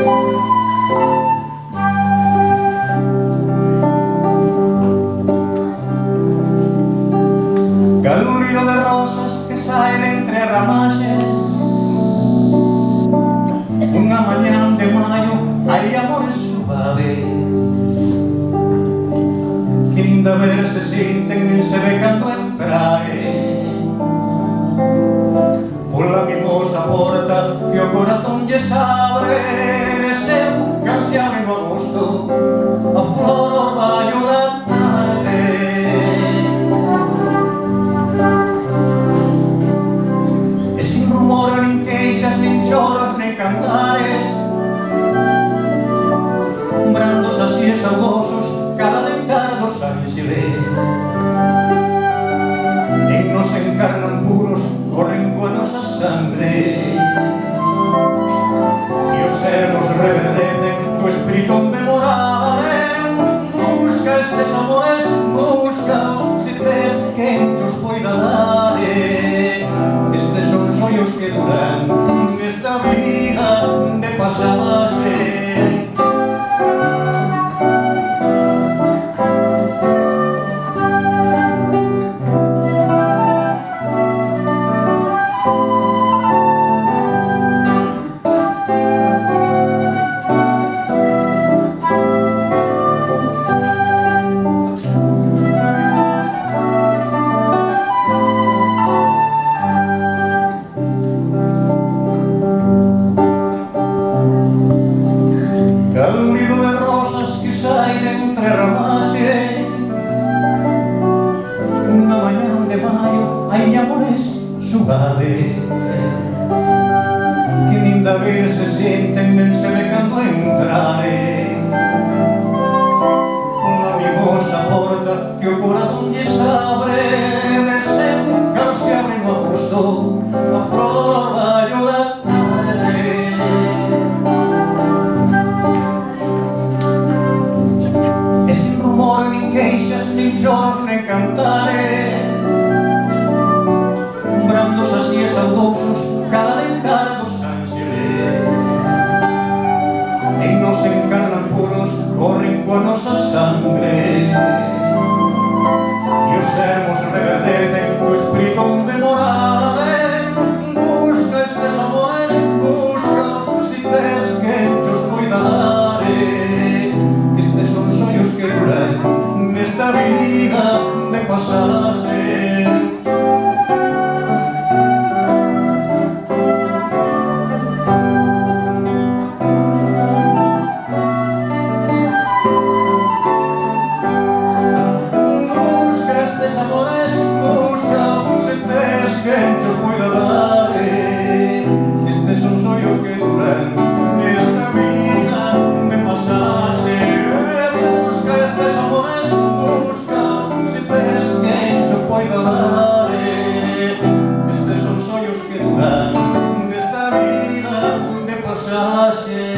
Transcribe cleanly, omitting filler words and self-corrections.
Galullo de rosas que sae de entre ramaxes. Unha mañán de maio hai amores suaves que nin da ver se sinten nin se ve cando entrare pola mimosa porta que o corazón lles abre. Deseo que se abre no agosto a flor orballo da tarde. E sin rumor nin queixas, nin choros, nin cantares, brandos así e saudosos cada dentar dos ángeles. E nos encarnan puros, corren coa nosa sangre, e os sermos reverdecen do espírito onde moraren. Busca estes amores, buscaos, se tes quen chos poida dare. Estes son sonhos que duran nesta vida de pasaxe. Galullo de rosas que sae de entre ramaxes. Unha mañán de maio hai amores suaves que nin da ver se senten nen se ve cando entrare unha mimosa porta que o corazón lles abre. Deseo que se abre no agosto a flor orballo da tarde. E sin rumor nin queixas, nin choros, nin cantares, brandos así e saudosos cada dentar dos ángeles. E nos encarnan puros, corren coa nosa sangre, e os sermos reverdecen do espírito onde moraren. Busca estes amores, buscaos, si tes quen chos poida dare. Estes son sonhos que duran nesta vida de pasaxe. Quen chos poida dare. Estes son sonhos que duran nesta vida de pasaxe. Busca estes amores, buscaos, se tes quen chos poida dare. Estes son sonhos que duran nesta vida de pasaxe.